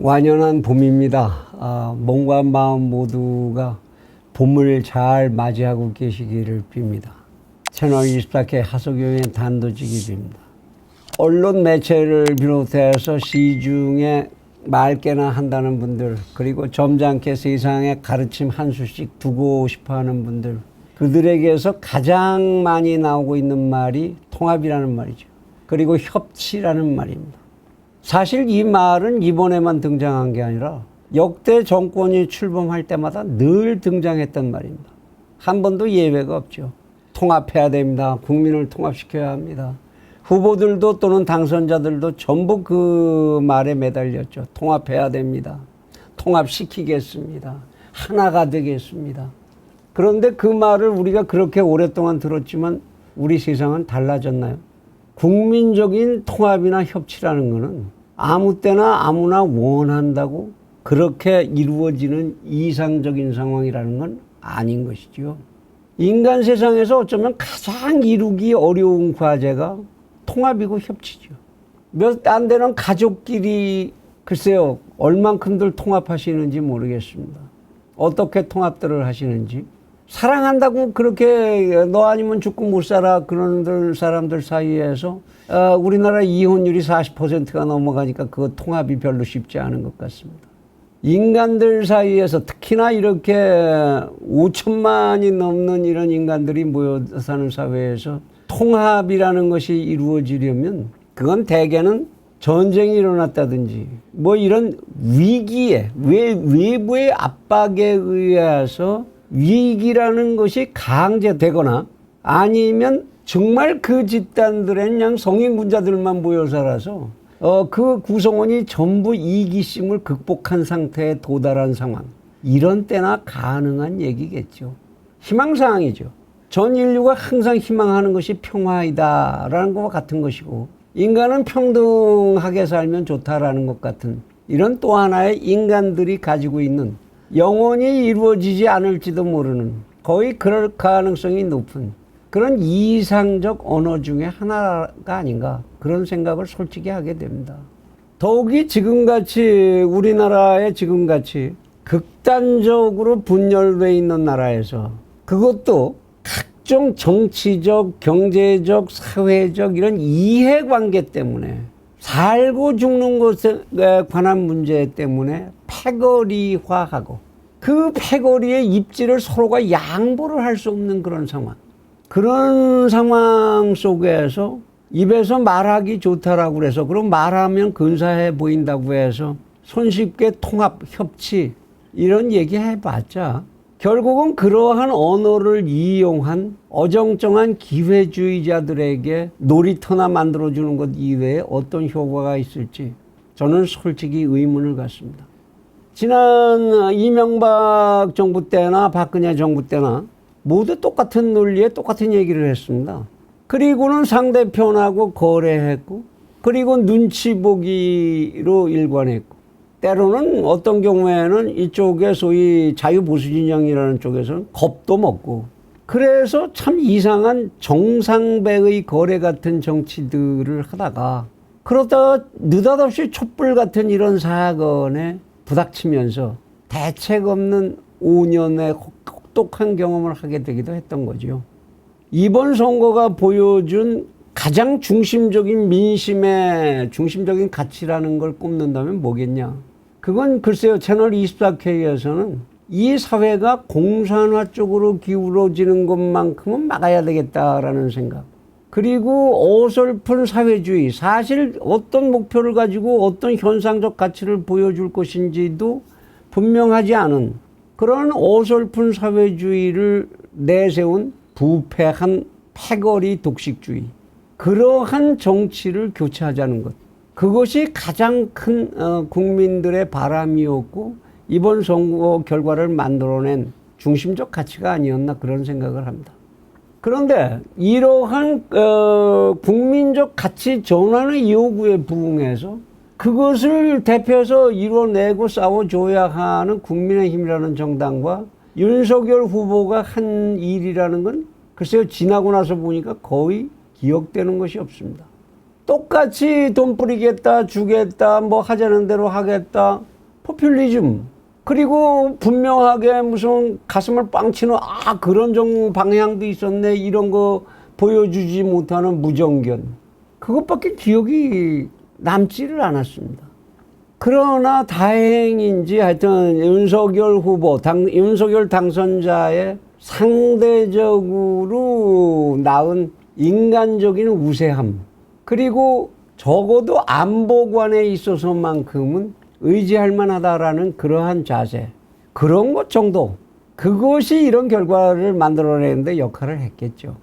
완연한 봄입니다. 몸과 마음 모두가 봄을 잘 맞이하고 계시기를 빕니다. 채널 24K 하석영의 단도직입입니다. 언론 매체를 비롯해서 시중에 맑게나 한다는 분들, 그리고 점잖게 세상에 가르침 한 수씩 두고 싶어하는 분들, 그들에게서 가장 많이 나오고 있는 말이 통합이라는 말이죠. 그리고 협치라는 말입니다. 사실 이 말은 이번에만 등장한 게 아니라 역대 정권이 출범할 때마다 늘 등장했던 말입니다. 한 번도 예외가 없죠. 통합해야 됩니다. 국민을 통합시켜야 합니다. 후보들도 또는 당선자들도 전부 그 말에 매달렸죠. 통합해야 됩니다. 통합시키겠습니다. 하나가 되겠습니다. 그런데 그 말을 우리가 그렇게 오랫동안 들었지만 우리 세상은 달라졌나요? 국민적인 통합이나 협치라는 것은 아무 때나 아무나 원한다고 그렇게 이루어지는 이상적인 상황이라는 건 아닌 것이죠. 인간 세상에서 어쩌면 가장 이루기 어려운 과제가 통합이고 협치죠. 몇 안 되는 가족끼리 글쎄요, 얼만큼들 통합하시는지 모르겠습니다. 어떻게 통합들을 하시는지. 사랑한다고 그렇게 너 아니면 죽고 못 살아 그런 사람들 사이에서 우리나라 이혼율이 40%가 넘어가니까 그 통합이 별로 쉽지 않은 것 같습니다. 인간들 사이에서 특히나 이렇게 5천만이 넘는 이런 인간들이 모여 사는 사회에서 통합이라는 것이 이루어지려면 그건 대개는 전쟁이 일어났다든지 뭐 이런 위기에 외부의 압박에 의해서 위기라는 것이 강제되거나 아니면 정말 그 집단들은 그냥 성인군자들만 모여 살아서 그 구성원이 전부 이기심을 극복한 상태에 도달한 상황. 이런 때나 가능한 얘기겠죠. 희망사항이죠. 전 인류가 항상 희망하는 것이 평화이다라는 것과 같은 것이고 인간은 평등하게 살면 좋다라는 것 같은 이런 또 하나의 인간들이 가지고 있는 영원히 이루어지지 않을지도 모르는 거의 그럴 가능성이 높은 그런 이상적 언어 중에 하나가 아닌가 그런 생각을 솔직히 하게 됩니다. 더욱이 지금같이 우리나라의 지금같이 극단적으로 분열되어 있는 나라에서 그것도 각종 정치적, 경제적, 사회적 이런 이해관계 때문에 살고 죽는 것에 관한 문제 때문에 패거리화하고 그 패거리의 입지를 서로가 양보를 할 수 없는 그런 상황. 그런 상황 속에서 입에서 말하기 좋다라고 그래서 그럼 말하면 근사해 보인다고 해서 손쉽게 통합, 협치 이런 얘기 해봤자 결국은 그러한 언어를 이용한 어정쩡한 기회주의자들에게 놀이터나 만들어주는 것 이외에 어떤 효과가 있을지 저는 솔직히 의문을 갖습니다. 지난 이명박 정부 때나 박근혜 정부 때나 모두 똑같은 논리에 똑같은 얘기를 했습니다. 그리고는 상대편하고 거래했고 그리고 눈치 보기로 일관했고 때로는 어떤 경우에는 이쪽에 소위 자유보수진영이라는 쪽에서는 겁도 먹고 그래서 참 이상한 정상배의 거래 같은 정치들을 하다가 그러다가 느닷없이 촛불 같은 이런 사건에 부닥치면서 대책 없는 5년의 혹독한 경험을 하게 되기도 했던 거죠. 이번 선거가 보여준 가장 중심적인 민심의 중심적인 가치라는 걸 꼽는다면 뭐겠냐. 그건 글쎄요, 채널 24K에서는 이 사회가 공산화 쪽으로 기울어지는 것만큼은 막아야 되겠다라는 생각. 그리고 어설픈 사회주의, 사실 어떤 목표를 가지고 어떤 현상적 가치를 보여줄 것인지도 분명하지 않은 그런 어설픈 사회주의를 내세운 부패한 패거리 독식주의. 그러한 정치를 교체하자는 것. 그것이 가장 큰 국민들의 바람이었고 이번 선거 결과를 만들어낸 중심적 가치가 아니었나 그런 생각을 합니다. 그런데 이러한 국민적 가치 전환의 요구에 부응해서 그것을 대표해서 이뤄내고 싸워줘야 하는 국민의힘이라는 정당과 윤석열 후보가 한 일이라는 건 글쎄요, 지나고 나서 보니까 거의 기억되는 것이 없습니다. 똑같이 돈 뿌리겠다, 주겠다, 뭐 하자는 대로 하겠다. 포퓰리즘, 그리고 분명하게 무슨 가슴을 빵 치는 그런 방향도 있었네 이런 거 보여주지 못하는 무정견, 그것밖에 기억이 남지를 않았습니다. 그러나 다행인지 하여튼 윤석열 후보, 윤석열 당선자의 상대적으로 나은 인간적인 우세함, 그리고 적어도 안보관에 있어서만큼은 의지할 만하다라는 그러한 자세, 그런 것 정도, 그것이 이런 결과를 만들어내는데 역할을 했겠죠.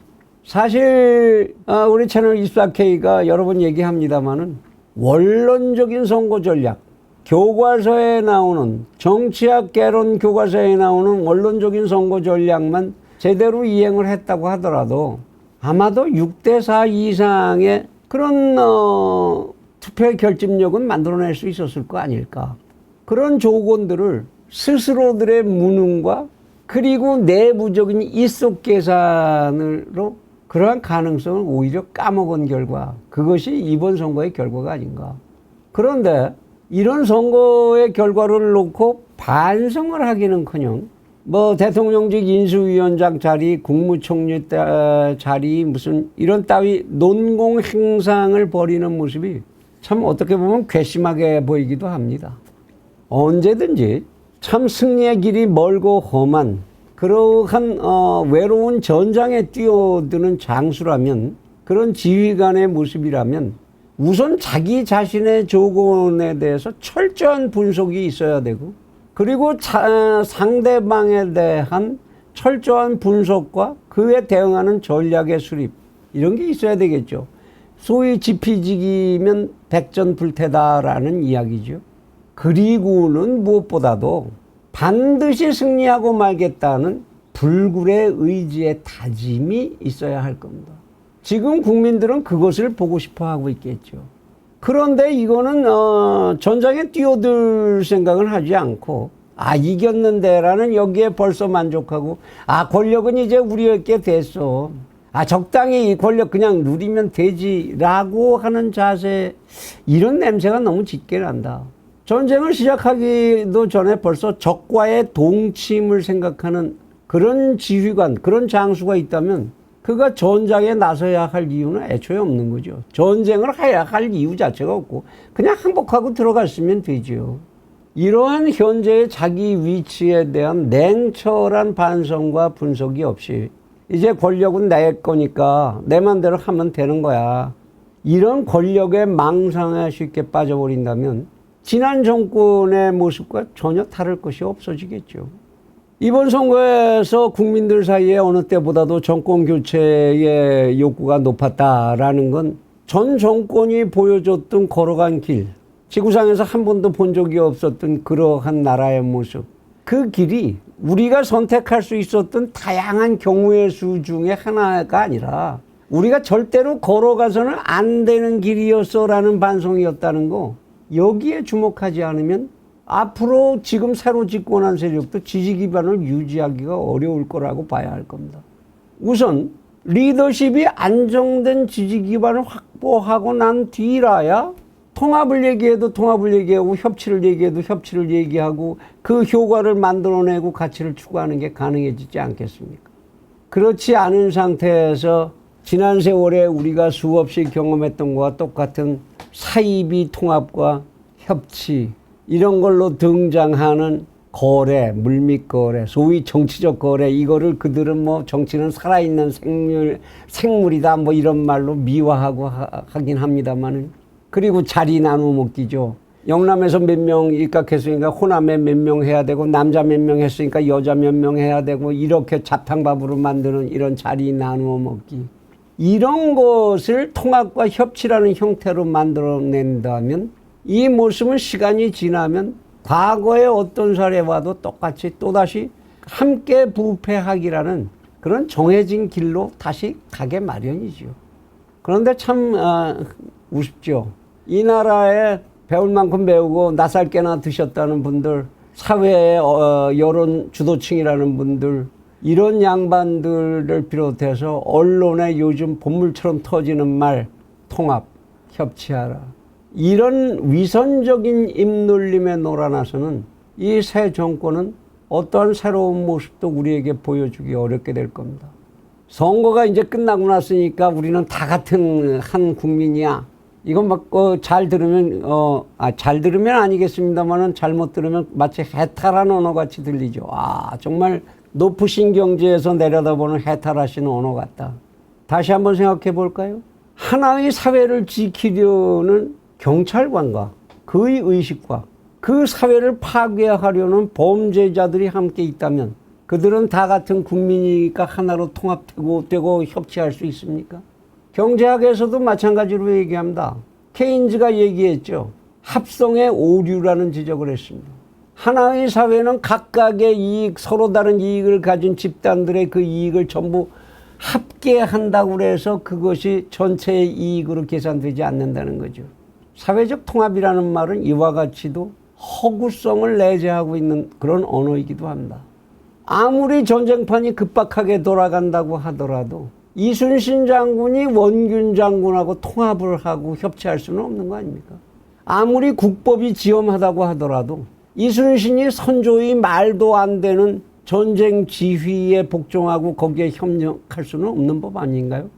사실 우리 채널 24K가 여러 번 얘기합니다마는 원론적인 선거 전략, 교과서에 나오는 정치학 개론 교과서에 나오는 원론적인 선거 전략만 제대로 이행을 했다고 하더라도 아마도 6대4 이상의 그런 투표의 결집력은 만들어낼 수 있었을 거 아닐까. 그런 조건들을 스스로들의 무능과 그리고 내부적인 입속 계산으로 그러한 가능성을 오히려 까먹은 결과, 그것이 이번 선거의 결과가 아닌가. 그런데 이런 선거의 결과를 놓고 반성을 하기는커녕 뭐 대통령직 인수위원장 자리, 국무총리 자리 무슨 이런 따위 논공 행상을 벌이는 모습이 참 어떻게 보면 괘씸하게 보이기도 합니다. 언제든지 참 승리의 길이 멀고 험한 그러한 외로운 전장에 뛰어드는 장수라면, 그런 지휘관의 모습이라면 우선 자기 자신의 조건에 대해서 철저한 분석이 있어야 되고, 그리고 상대방에 대한 철저한 분석과 그에 대응하는 전략의 수립, 이런 게 있어야 되겠죠. 소위 지피지기면 백전불태다라는 이야기죠. 그리고는 무엇보다도 반드시 승리하고 말겠다는 불굴의 의지의 다짐이 있어야 할 겁니다. 지금 국민들은 그것을 보고 싶어 하고 있겠죠. 그런데 이거는 전장에 뛰어들 생각을 하지 않고 이겼는데라는 여기에 벌써 만족하고 권력은 이제 우리에게 됐어. 적당히 이 권력 그냥 누리면 되지라고 하는 자세, 이런 냄새가 너무 짙게 난다. 전쟁을 시작하기도 전에 벌써 적과의 동침을 생각하는 그런 지휘관, 그런 장수가 있다면 그가 전장에 나서야 할 이유는 애초에 없는 거죠. 전쟁을 해야 할 이유 자체가 없고 그냥 항복하고 들어갔으면 되죠. 이러한 현재의 자기 위치에 대한 냉철한 반성과 분석이 없이 이제 권력은 내 거니까 내 맘대로 하면 되는 거야, 이런 권력의 망상에 쉽게 빠져버린다면 지난 정권의 모습과 전혀 다를 것이 없어지겠죠. 이번 선거에서 국민들 사이에 어느 때보다도 정권 교체의 욕구가 높았다라는 건 전 정권이 보여줬던 걸어간 길, 지구상에서 한 번도 본 적이 없었던 그러한 나라의 모습, 그 길이 우리가 선택할 수 있었던 다양한 경우의 수 중에 하나가 아니라 우리가 절대로 걸어가서는 안 되는 길이었어라는 반성이었다는 거, 여기에 주목하지 않으면 앞으로 지금 새로 집권한 세력도 지지 기반을 유지하기가 어려울 거라고 봐야 할 겁니다. 우선 리더십이 안정된 지지 기반을 확보하고 난 뒤라야 통합을 얘기해도 통합을 얘기하고 협치를 얘기해도 협치를 얘기하고 그 효과를 만들어내고 가치를 추구하는 게 가능해지지 않겠습니까? 그렇지 않은 상태에서 지난 세월에 우리가 수없이 경험했던 것과 똑같은 사이비 통합과 협치, 이런 걸로 등장하는 거래, 물밑 거래, 소위 정치적 거래, 이거를 그들은 뭐 정치는 살아있는 생물이다 뭐 이런 말로 미화하고 하긴 합니다만은, 그리고 자리 나누어 먹기죠. 영남에서 몇 명 입각했으니까 호남에 몇 명 해야 되고, 남자 몇 명 했으니까 여자 몇 명 해야 되고, 이렇게 자탕밥으로 만드는 이런 자리 나누어 먹기, 이런 것을 통합과 협치라는 형태로 만들어낸다면 이 모습은 시간이 지나면 과거의 어떤 사례와도 똑같이 또다시 함께 부패하기라는 그런 정해진 길로 다시 가게 마련이죠. 그런데 참 우습죠. 이 나라에 배울 만큼 배우고 낯살게나 드셨다는 분들, 사회의 여론 주도층이라는 분들, 이런 양반들을 비롯해서 언론에 요즘 본물처럼 터지는 말, 통합, 협치하라, 이런 위선적인 입놀림에 놀아나서는 이 새 정권은 어떠한 새로운 모습도 우리에게 보여주기 어렵게 될 겁니다. 선거가 이제 끝나고 났으니까 우리는 다 같은 한 국민이야. 이건 막 잘 들으면 잘 들으면 아니겠습니다만은 잘못 들으면 마치 해탈한 언어같이 들리죠. 정말 높으신 경지에서 내려다보는 해탈하신 언어 같다. 다시 한번 생각해 볼까요? 하나의 사회를 지키려는 경찰관과 그의 의식과 그 사회를 파괴하려는 범죄자들이 함께 있다면 그들은 다 같은 국민이니까 하나로 통합되고 협치할 수 있습니까? 경제학에서도 마찬가지로 얘기합니다. 케인즈가 얘기했죠. 합성의 오류라는 지적을 했습니다. 하나의 사회는 각각의 이익, 서로 다른 이익을 가진 집단들의 그 이익을 전부 합계한다고 해서 그것이 전체의 이익으로 계산되지 않는다는 거죠. 사회적 통합이라는 말은 이와 같이도 허구성을 내재하고 있는 그런 언어이기도 합니다. 아무리 전쟁판이 급박하게 돌아간다고 하더라도 이순신 장군이 원균 장군하고 통합을 하고 협치할 수는 없는 거 아닙니까? 아무리 국법이 지엄하다고 하더라도 이순신이 선조의 말도 안 되는 전쟁 지휘에 복종하고 거기에 협력할 수는 없는 법 아닌가요?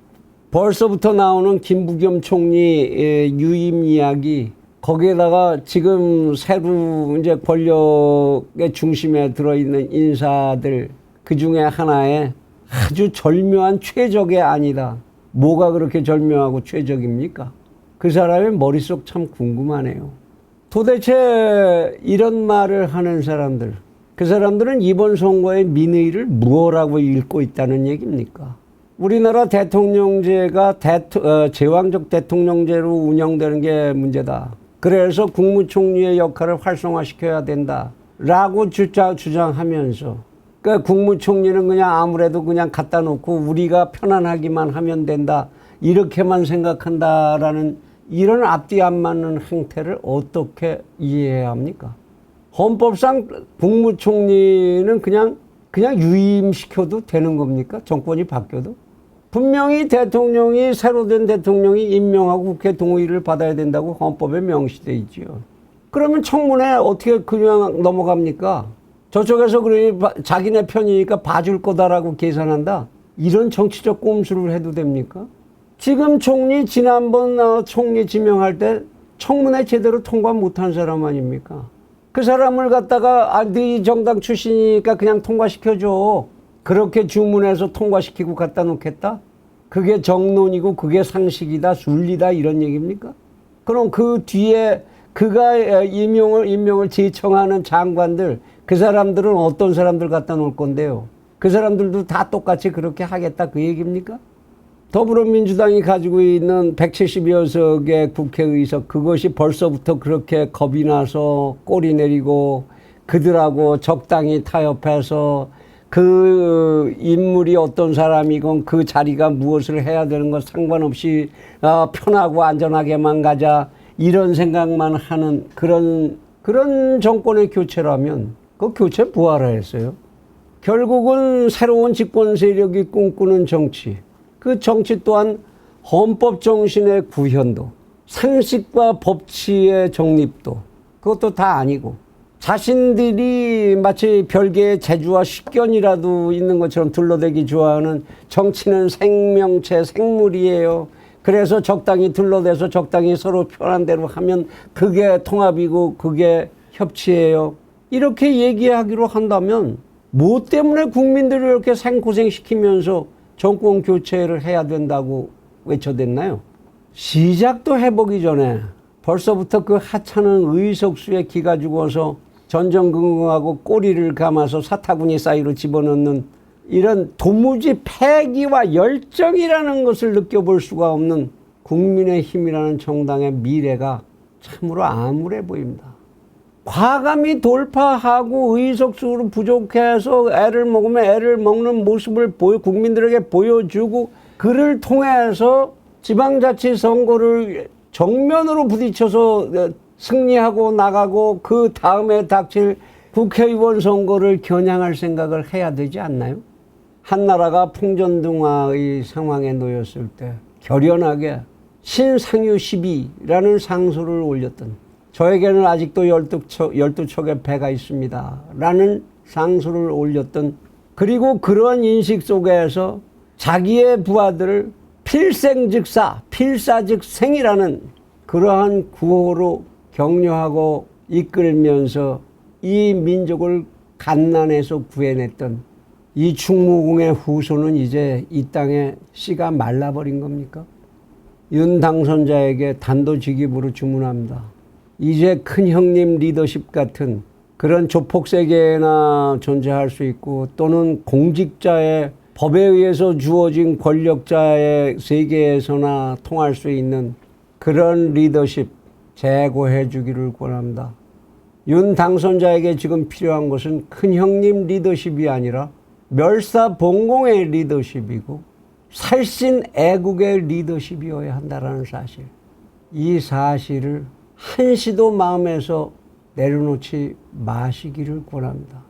벌써부터 나오는 김부겸 총리 유임 이야기, 거기에다가 지금 새로 이제 권력의 중심에 들어있는 인사들 그 중에 하나에 아주 절묘한 최적의 아니다. 뭐가 그렇게 절묘하고 최적입니까? 그 사람의 머릿속 참 궁금하네요. 도대체 이런 말을 하는 사람들, 그 사람들은 이번 선거의 민의를 무엇라고 읽고 있다는 얘기입니까? 우리나라 대통령제가 제왕적 대통령제로 운영되는 게 문제다. 그래서 국무총리의 역할을 활성화시켜야 된다라고 주장하면서 그러니까 국무총리는 그냥 아무래도 그냥 갖다 놓고 우리가 편안하기만 하면 된다. 이렇게만 생각한다라는 이런 앞뒤 안 맞는 행태를 어떻게 이해해야 합니까? 헌법상 국무총리는 그냥 유임시켜도 되는 겁니까? 정권이 바뀌어도? 분명히 대통령이 새로 된 대통령이 임명하고 국회 동의를 받아야 된다고 헌법에 명시되어 있지요. 그러면 청문회 어떻게 그냥 넘어갑니까? 저쪽에서 그러니 자기네 편이니까 봐줄 거다라고 계산한다. 이런 정치적 꼼수를 해도 됩니까? 지금 총리 지난번 총리 지명할 때 청문회 제대로 통과 못한 사람 아닙니까? 그 사람을 갖다가 네 정당 출신이니까 그냥 통과시켜줘. 그렇게 주문해서 통과시키고 갖다 놓겠다? 그게 정론이고 그게 상식이다, 순리다 이런 얘기입니까? 그럼 그 뒤에 그가 임명을 제청하는 장관들, 그 사람들은 어떤 사람들 갖다 놓을 건데요? 그 사람들도 다 똑같이 그렇게 하겠다 그 얘기입니까? 더불어민주당이 가지고 있는 170여 석의 국회의석, 그것이 벌써부터 그렇게 겁이 나서 꼬리 내리고 그들하고 적당히 타협해서 그 인물이 어떤 사람이건 그 자리가 무엇을 해야 되는 것 상관없이 편하고 안전하게만 가자 이런 생각만 하는 그런 정권의 교체라면 그 교체 뭐하라 했어요? 결국은 새로운 집권 세력이 꿈꾸는 정치, 그 정치 또한 헌법 정신의 구현도, 상식과 법치의 정립도 그것도 다 아니고 자신들이 마치 별개의 재주와 식견이라도 있는 것처럼 둘러대기 좋아하는 정치는 생명체, 생물이에요. 그래서 적당히 둘러대서 적당히 서로 편한 대로 하면 그게 통합이고 그게 협치예요. 이렇게 얘기하기로 한다면 뭐 때문에 국민들을 이렇게 생고생시키면서 정권 교체를 해야 된다고 외쳐댔나요? 시작도 해보기 전에 벌써부터 그 하찮은 의석수에 기가 죽어서 전전긍긍하고 꼬리를 감아서 사타구니 사이로 집어넣는 이런 도무지 패기와 열정이라는 것을 느껴볼 수가 없는 국민의힘이라는 정당의 미래가 참으로 암울해 보입니다. 과감히 돌파하고 의석수로 부족해서 애를 먹으면 애를 먹는 모습을 국민들에게 보여주고 그를 통해서 지방자치 선거를 정면으로 부딪혀서 승리하고 나가고 그 다음에 닥칠 국회의원 선거를 겨냥할 생각을 해야 되지 않나요? 한나라가 풍전등화의 상황에 놓였을 때 결연하게 신상유 12라는 상소를 올렸던, 저에게는 아직도 12척의 배가 있습니다 라는 상소를 올렸던, 그리고 그런 인식 속에서 자기의 부하들을 필생즉사, 필사즉생이라는 그러한 구호로 격려하고 이끌면서 이 민족을 갓난에서 구해냈던 이 충무공의 후손은 이제 이 땅에 씨가 말라버린 겁니까? 윤 당선자에게 단도직입으로 주문합니다. 이제 큰 형님 리더십 같은 그런 조폭세계나 존재할 수 있고, 또는 공직자의 법에 의해서 주어진 권력자의 세계에서나 통할 수 있는 그런 리더십 제고해 주기를 권합니다. 윤 당선자에게 지금 필요한 것은 큰 형님 리더십이 아니라 멸사봉공의 리더십이고 살신 애국의 리더십이어야 한다는 사실, 이 사실을 한시도 마음에서 내려놓지 마시기를 권합니다.